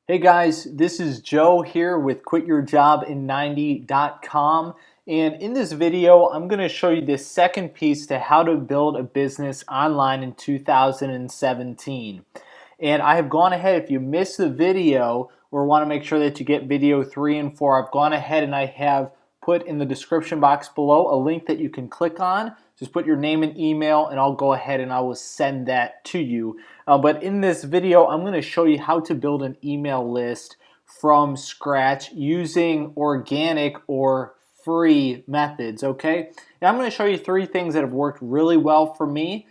Hey guys, this is Joe here with quityourjobin90.com, and in this video I'm going to show you the second piece to how to build a business online in 2017. And I have gone ahead, if you missed the video or want to make sure that you get video 3 and 4, I've gone ahead and I have put in the description box below a link that you can click on. Just put your name and email and I'll go ahead and I will send that to you. But in this video, I'm going to show you how to build an email list from scratch using organic or free methods, okay? And I'm going to show you 3 things that have worked really well for me,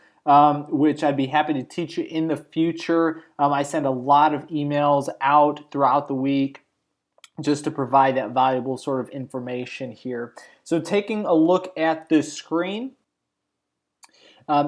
which I'd be happy to teach you in the future. I send a lot of emails out throughout the week just to provide that valuable sort of information here. So taking a look at the screen,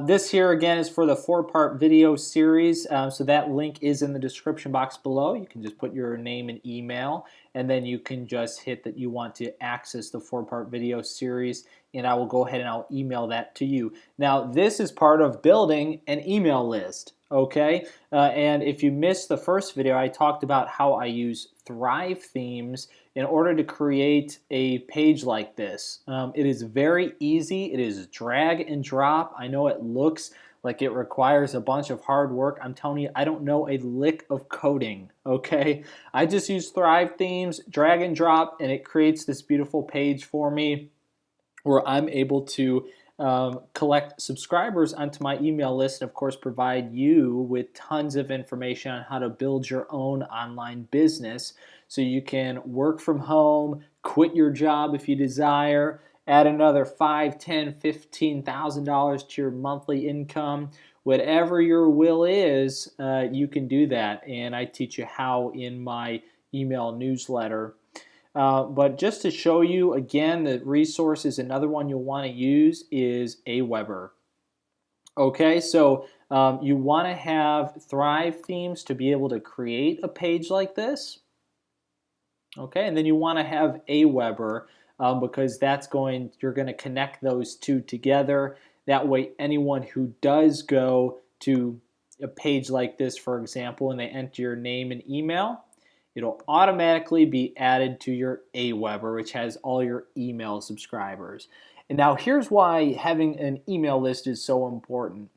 this here again is for the 4-part video series, so that link is in the description box below. You can just put your name and email, and then you can just hit that you want to access the 4-part video series, and I will go ahead and I'll email that to you. Now this is part of building an email list, okay? And if you missed the first video, I talked about how I use Thrive themes in order to create a page like this. It is very easy. It is drag and drop. I know it looks like it requires a bunch of hard work. I'm telling you, I don't know a lick of coding, okay? I just use Thrive themes, drag and drop, and it creates this beautiful page for me where I'm able to collect subscribers onto my email list and of course provide you with tons of information on how to build your own online business so you can work from home, quit your job if you desire, add another $5, $10, $15,000 to your monthly income. Whatever your will is, you can do that, and I teach you how in my email newsletter. But just to show you again, the resources, another one you'll want to use is Aweber. Okay, so you want to have Thrive themes to be able to create a page like this. Okay, and then you want to have Aweber because you're going to connect those two together. That way, anyone who does go to a page like this, for example, and they enter your name and email, it'll automatically be added to your Aweber, which has all your email subscribers. And now here's why having an email list is so important.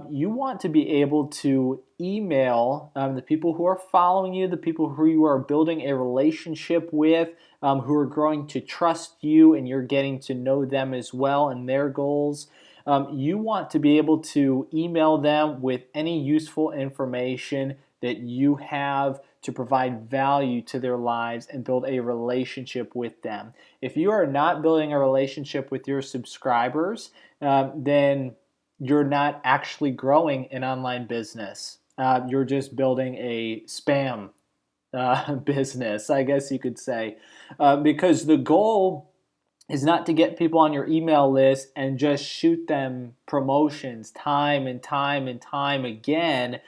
You want to be able to email the people who are following you, the people who you are building a relationship with, who are growing to trust you and you're getting to know them as well and their goals. You want to be able to email them with any useful information that you have to provide value to their lives and build a relationship with them. If you are not building a relationship with your subscribers, then you're not actually growing an online business. You're just building a spam business, I guess you could say, because the goal is not to get people on your email list and just shoot them promotions time and time and time again.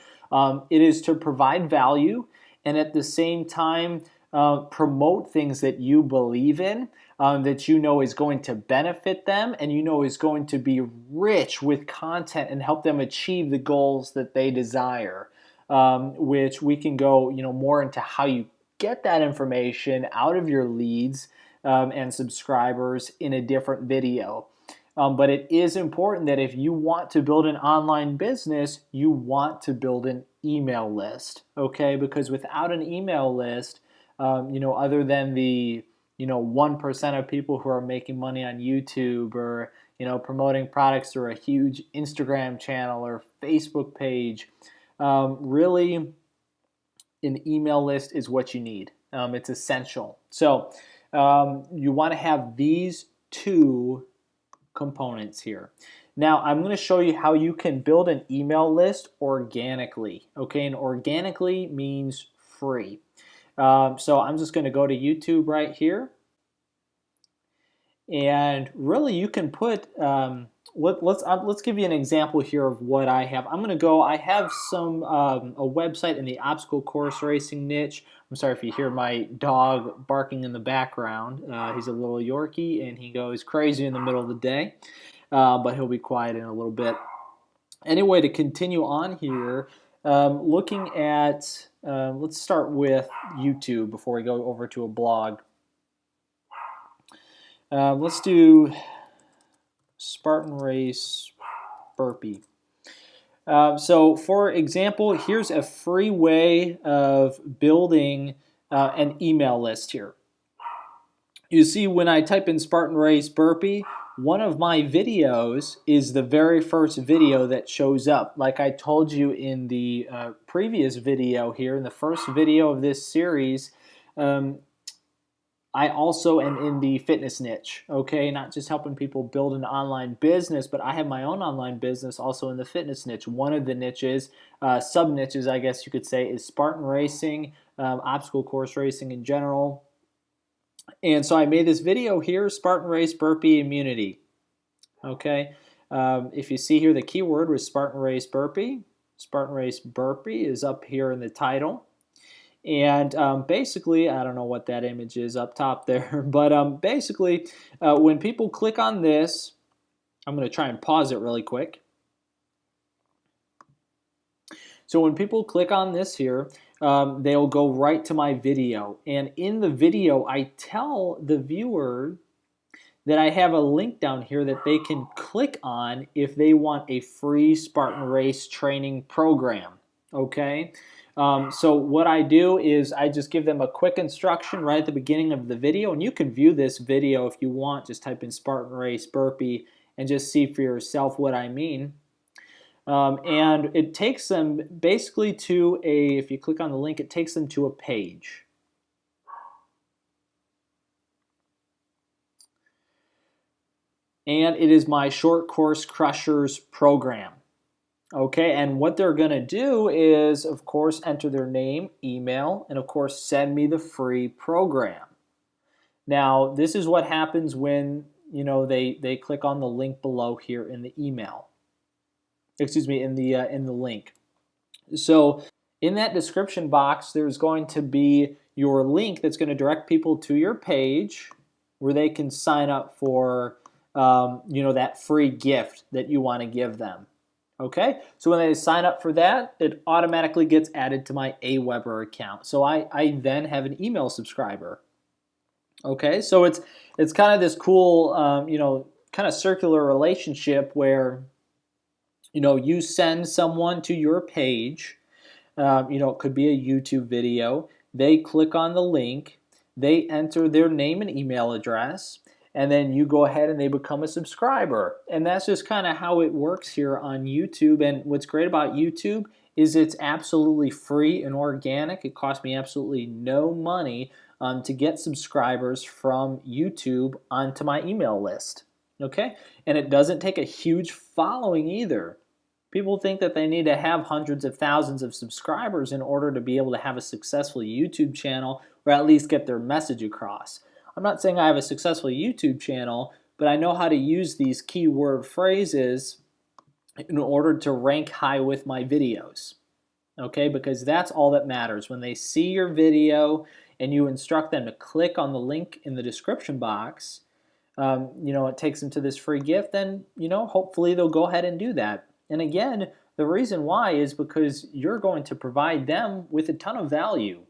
It is to provide value and at the same time promote things that you believe in, that you know is going to benefit them and you know is going to be rich with content and help them achieve the goals that they desire, which we can go more into how you get that information out of your leads and subscribers in a different video. But it is important that if you want to build an online business, you want to build an email list, okay? Because without an email list, other than the 1% of people who are making money on YouTube or promoting products through a huge Instagram channel or Facebook page, really an email list is what you need. It's essential. So you want to have these 2 components here. Now I'm going to show you how you can build an email list organically. Okay, and organically means free. So I'm just going to go to YouTube right here, and really you can put. Let's give you an example here of what I have. I'm going to go. I have some a website in the obstacle course racing niche. I'm sorry if you hear my dog barking in the background. He's a little Yorkie and he goes crazy in the middle of the day, but he'll be quiet in a little bit. Anyway, to continue on here, looking at, let's start with YouTube before we go over to a blog. Let's do Spartan Race burpee. So for example, here's a free way of building an email list here. You see, when I type in Spartan Race burpee, one of my videos is the very first video that shows up. Like I told you in the previous video here, in the first video of this series, I also am in the fitness niche, okay? Not just helping people build an online business, but I have my own online business also in the fitness niche. One of the niches, sub-niches I guess you could say, is Spartan racing, obstacle course racing in general. And so I made this video here, Spartan Race Burpee Immunity, okay? If you see here, the keyword was Spartan Race Burpee. Spartan Race Burpee is up here in the title. And basically, I don't know what that image is up top there, but basically, when people click on this, I'm going to try and pause it really quick. So when people click on this here, they'll go right to my video. And in the video, I tell the viewer that I have a link down here that they can click on if they want a free Spartan Race training program, okay? So what I do is I just give them a quick instruction right at the beginning of the video, and you can view this video if you want. Just type in Spartan Race Burpee and just see for yourself what I mean. And it takes them basically to a, if you click on the link, it takes them to a page. And it is my Short Course Crushers program. Okay, and what they're going to do is, of course, enter their name, email, and of course, send me the free program. Now, this is what happens when, you know, they click on the link below here in the email. Excuse me, in the link. So, in that description box, there's going to be your link that's going to direct people to your page where they can sign up for, you know, that free gift that you want to give them. Okay, so when they sign up for that, it automatically gets added to my Aweber account. So I then have an email subscriber. Okay, so it's kind of this cool, you know, kind of circular relationship where, you know, you send someone to your page. You know, it could be a YouTube video. They click on the link. They enter their name and email address. And then you go ahead and they become a subscriber. And that's just kind of how it works here on YouTube. And what's great about YouTube is it's absolutely free and organic. It costs me absolutely no money to get subscribers from YouTube onto my email list. Okay? And it doesn't take a huge following either. People think that they need to have hundreds of thousands of subscribers in order to be able to have a successful YouTube channel or at least get their message across. I'm not saying I have a successful YouTube channel, but I know how to use these keyword phrases in order to rank high with my videos. Okay, because that's all that matters. When they see your video and you instruct them to click on the link in the description box, you know, it takes them to this free gift, then, you know, hopefully they'll go ahead and do that. And again, the reason why is because you're going to provide them with a ton of value.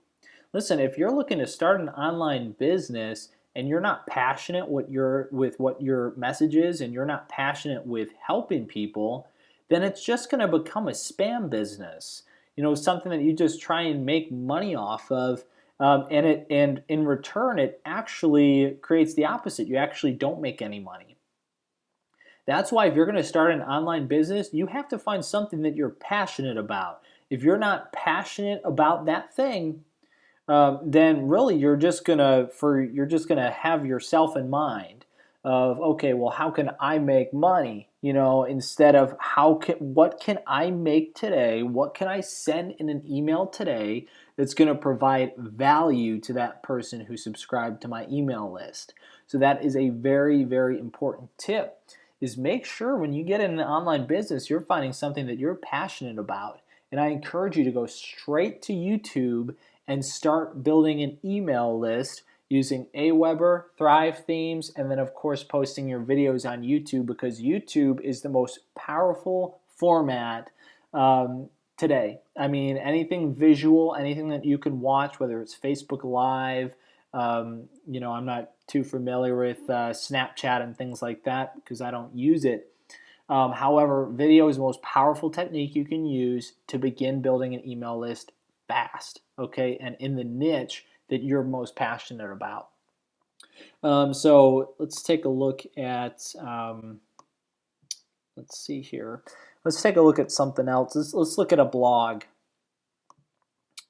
Listen, if you're looking to start an online business and you're not passionate with what your message is and you're not passionate with helping people, then it's just going to become a spam business. You know, something that you just try and make money off of, and in return, it actually creates the opposite. You actually don't make any money. That's why if you're going to start an online business, you have to find something that you're passionate about. If you're not passionate about that thing, then really you're just gonna have yourself in mind of, okay, well, how can I make money? You know, instead of what can I make today? What can I send in an email today that's going to provide value to that person who subscribed to my email list? So that is a very, very important tip. Is make sure when you get in an online business, you're finding something that you're passionate about. And I encourage you to go straight to YouTube and start building an email list using Aweber, Thrive Themes, and then of course posting your videos on YouTube, because YouTube is the most powerful format today. I mean, anything visual, anything that you can watch, whether it's Facebook Live. I'm not too familiar with Snapchat and things like that because I don't use it. However, video is the most powerful technique you can use to begin building an email list fast, okay, and in the niche that you're most passionate about. So let's take a look at, let's see here. Let's take a look at something else. Let's look at a blog.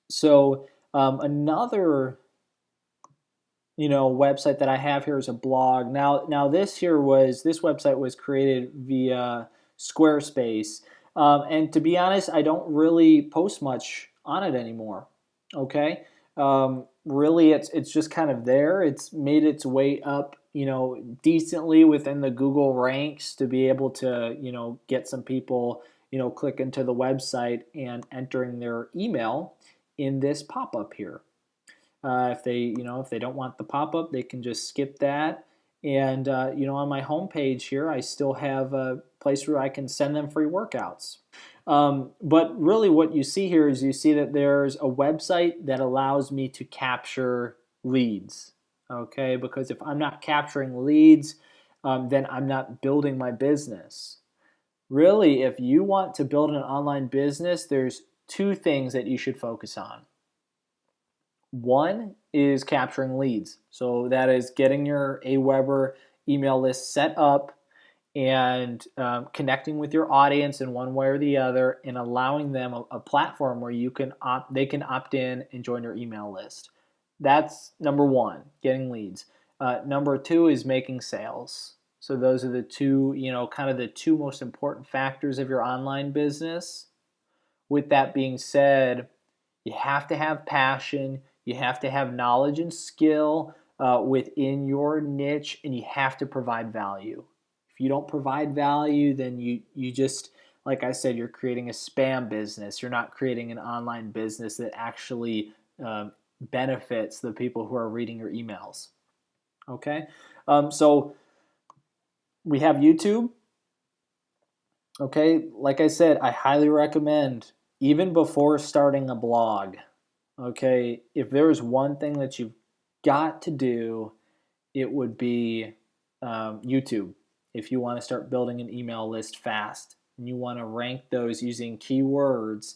So another website that I have here is a blog. Now this website was created via Squarespace, and to be honest, I don't really post much on it anymore. Okay, really, it's just kind of there. It's made its way up, decently within the Google ranks to be able to, get some people, click into the website and entering their email in this pop-up here. If they don't want the pop-up, they can just skip that. And on my home page here, I still have a place where I can send them free workouts. But really, what you see here is you see that there's a website that allows me to capture leads. Okay, because if I'm not capturing leads, then I'm not building my business. Really, if you want to build an online business, there's two things that you should focus on. One is capturing leads. So that is getting your Aweber email list set up and connecting with your audience in one way or the other, and allowing them a platform where they can opt in and join your email list. That's number one, getting leads. Number two is making sales. So those are the two, kind of the two most important factors of your online business. With that being said, you have to have passion. You have to have knowledge and skill within your niche, and you have to provide value. If you don't provide value, then you just, like I said, you're creating a spam business. You're not creating an online business that actually benefits the people who are reading your emails. Okay, so we have YouTube. Okay, like I said, I highly recommend, even before starting a blog, okay, if there is one thing that you've got to do, it would be YouTube. If you want to start building an email list fast and you want to rank those using keywords,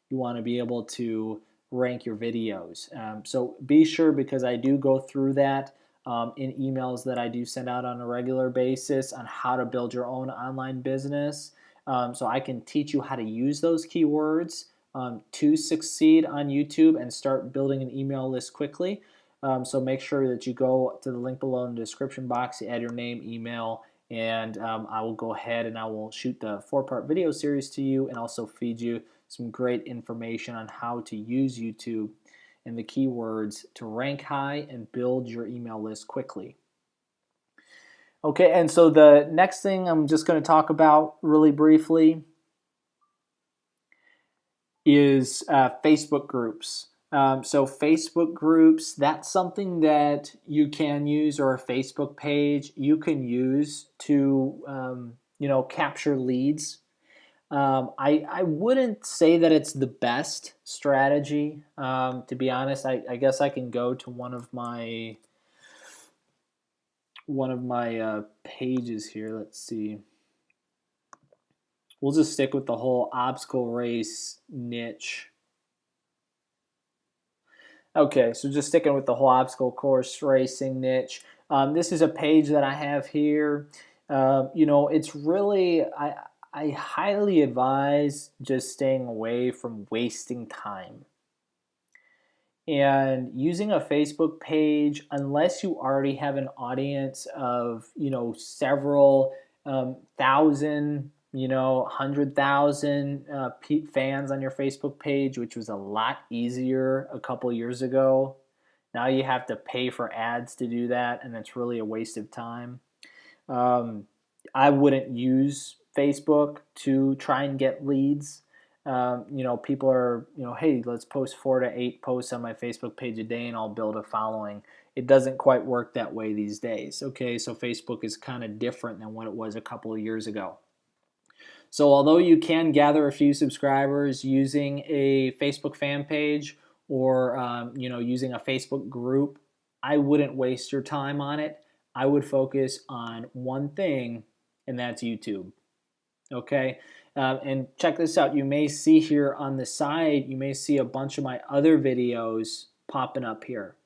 you want to be able to rank your videos. So be sure, because I do go through that in emails that I do send out on a regular basis on how to build your own online business. So I can teach you how to use those keywords to succeed on YouTube and start building an email list quickly. So make sure that you go to the link below in the description box, you add your name, email, and I will go ahead and I will shoot the 4-part video series to you and also feed you some great information on how to use YouTube and the keywords to rank high and build your email list quickly. Okay, and so the next thing I'm just going to talk about really briefly is Facebook groups. So Facebook groups, that's something that you can use, or a Facebook page you can use to capture leads. I wouldn't say that it's the best strategy. To be honest, I guess I can go to one of my pages here. Let's see. We'll just stick with the whole obstacle race niche. Okay, so just sticking with the whole obstacle course racing niche. This is a page that I have here. It's really, I highly advise just staying away from wasting time. And using a Facebook page, unless you already have an audience of, several thousand, 100,000 fans on your Facebook page, which was a lot easier a couple years ago. Now you have to pay for ads to do that, and it's really a waste of time. I wouldn't use Facebook to try and get leads. People are, hey, let's post 4 to 8 posts on my Facebook page a day and I'll build a following. It doesn't quite work that way these days. Okay, so Facebook is kind of different than what it was a couple of years ago. So although you can gather a few subscribers using a Facebook fan page or using a Facebook group, I wouldn't waste your time on it. I would focus on one thing, and that's YouTube. Okay, and check this out. You may see here on the side, you may see a bunch of my other videos popping up here.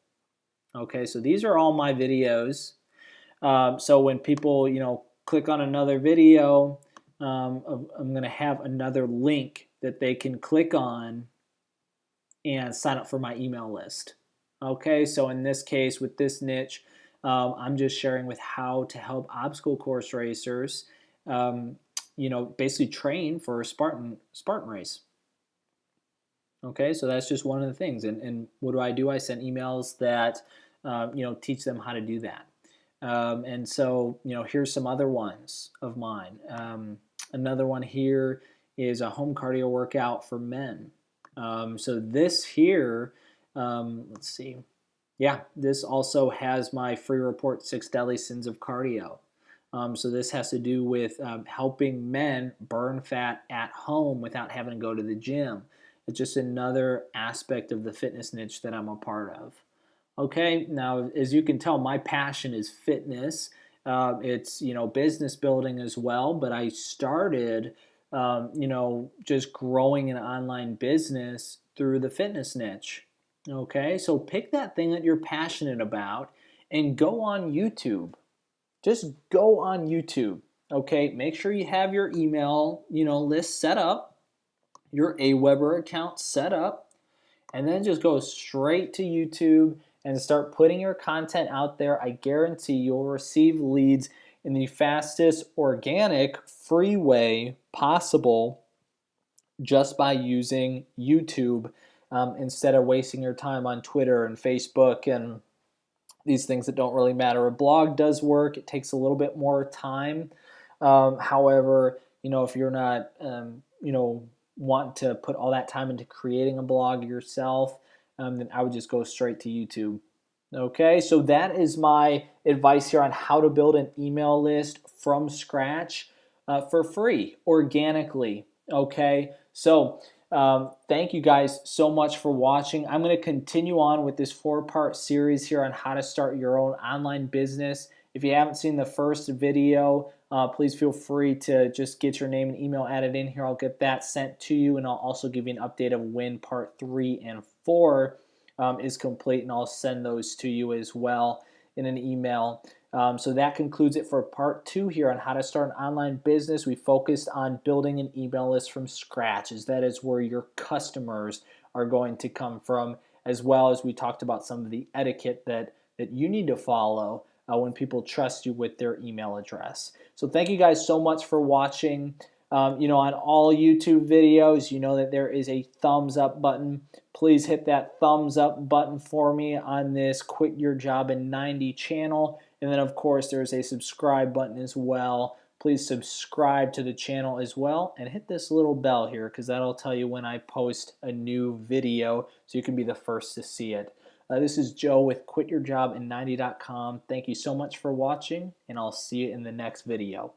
Okay, so these are all my videos. So when people, click on another video, I'm going to have another link that they can click on and sign up for my email list. Okay, so in this case, with this niche, I'm just sharing with how to help obstacle course racers, basically train for a Spartan race. Okay, so that's just one of the things. And what do? I send emails that, teach them how to do that. And so, here's some other ones of mine. Another one here is a home cardio workout for men. So this here, let's see. Yeah, this also has my free report, 6 Deadly Sins of Cardio. So this has to do with helping men burn fat at home without having to go to the gym. It's just another aspect of the fitness niche that I'm a part of. Okay, now as you can tell, my passion is fitness. It's business building as well, but I started just growing an online business through the fitness niche. Okay, so pick that thing that you're passionate about and go on YouTube. Just go on YouTube. Okay, make sure you have your email list set up, your Aweber account set up, and then just go straight to YouTube and start putting your content out there. I guarantee you'll receive leads in the fastest organic free way possible just by using YouTube instead of wasting your time on Twitter and Facebook and these things that don't really matter. A blog does work. It takes a little bit more time. However, if you're not, want to put all that time into creating a blog yourself, then I would just go straight to YouTube. Okay, so that is my advice here on how to build an email list from scratch for free, organically. Okay, so thank you guys so much for watching. I'm going to continue on with this 4-part series here on how to start your own online business. If you haven't seen the first video, please feel free to just get your name and email added in here. I'll get that sent to you, and I'll also give you an update of when part 3 and 4 is complete, and I'll send those to you as well in an email. So that concludes it for part 2 here on how to start an online business. We focused on building an email list from scratch, as that is where your customers are going to come from, as well as we talked about some of the etiquette that you need to follow when people trust you with their email address. So thank you guys so much for watching. On all YouTube videos, you know that there is a thumbs up button. Please hit that thumbs up button for me on this Quit Your Job in 90 channel. And then, of course, there's a subscribe button as well. Please subscribe to the channel as well and hit this little bell here because that'll tell you when I post a new video so you can be the first to see it. This is Joe with QuitYourJobIn90.com. Thank you so much for watching, and I'll see you in the next video.